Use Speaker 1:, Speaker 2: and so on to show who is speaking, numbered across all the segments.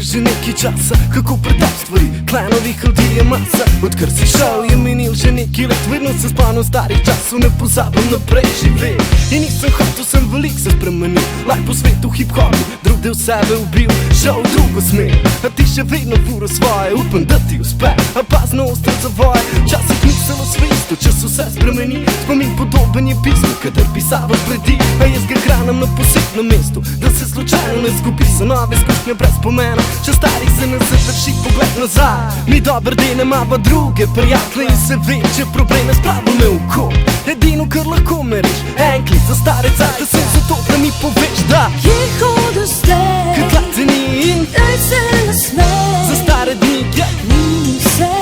Speaker 1: že nekaj časa, kako predam stvari, klenovih ljudi je masa. Odkar si šel, je minil že nekaj let, vedno se spomnim starih časov, ne pozabim naprej živeti. In nisem hotel, sem velik se spremenil, laj po svetu hip-hopu, drug del sebe ubil, šel v drugo smer. A ti še vedno furo svoje, upam, da ti uspe, a pazno ostro zavoj. Včasih mislilo sve isto, če se vse spremeni, spomin podoben je pismo, kadar pisavo zbledi. A jaz ga hranim na posebnem mestu, da se slučajno ne zgubi, so nove izkušnje brez pomena. Če starih se ne zadrži pogled nazaj, mi dober den imava druge prijatelje in se večje probleme spravil me v kop. Edino, kar lahko me reš, en klic za stare cajte, sem zato, da mi poveš, da
Speaker 2: je hodil zdaj,
Speaker 1: kad tlate ni in
Speaker 2: daj se nasmej.
Speaker 1: Za stare dni, ja,
Speaker 2: ni vse,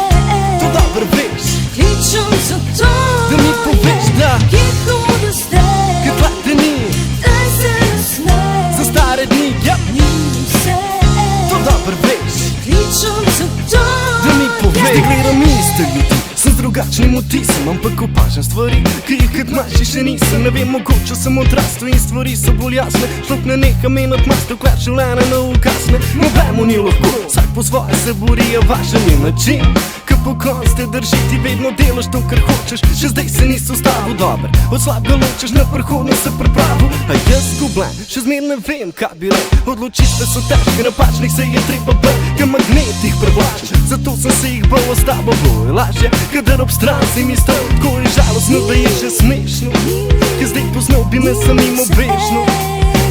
Speaker 1: to dobro veš,
Speaker 2: kličem zato,
Speaker 1: da mi poveš, da
Speaker 2: je hodil zdaj,
Speaker 1: kad tlate ni,
Speaker 2: daj se nasmej.
Speaker 1: za stare dni, ja,
Speaker 2: ni vse,
Speaker 1: to dobro veš,
Speaker 2: kličem zato,
Speaker 1: da mi poveš. Zdaj gledam iste ljudi, sem z drugačnim vtisom, ampak opažam stvari, ki jih kad mlajši še nisem. Ne vem, mogoče sem odrastel in stvari so bolj jasne. Šlok ne nekam menat mas, dokler življenje ne ugasne. Nobemu ni lahko, vsak po svoje se bori, a važen je način, ko pokonc te drži, ti vedno delaš to, kar hočeš. Še zdaj se nisi ustavil dober, od slabega ločeš, na vrhunec se pripravil. A jaz zgubljen, še zmer ne vem, kaj bi rekel. Odločitve so težke, napačnih se je treba biti, ka magnet jih privlači. Zato sem se jih bolj s tabo bolj lažje, kadar ob stran si mi stal, tako je žalostno, da je še smešno, ki zdaj poznal bi me samim obežno.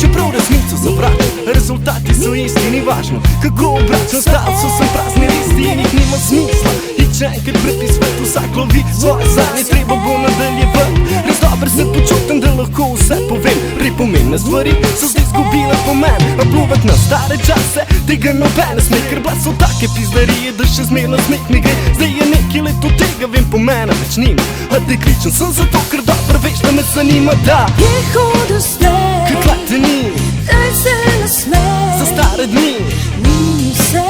Speaker 1: Čeprav resnico zavračam, rezultati so isti, ni važno, kako obračam stavco, sem prazni listi in jih nima smisla. In če enkrat preti svet, vsak lovi svoje sanje, treba bo nadaljevati. Res dober se počutim, da lahko vse povem, pripomembne stvari so zdaj zgubile pomen. A plovet na stare čase, tega nobene sme, ker bila so take pizdarije, da še zmerno smeh mi gre. Zdaj je nekaj let od tega, vem, pomena več nima, a te kličem sem zato, ker dobro veš, da me zanima, da
Speaker 2: je hodil zdaj,
Speaker 1: kad tlate ni,
Speaker 2: daj se nasmej.
Speaker 1: za stare dni,
Speaker 2: ni vse,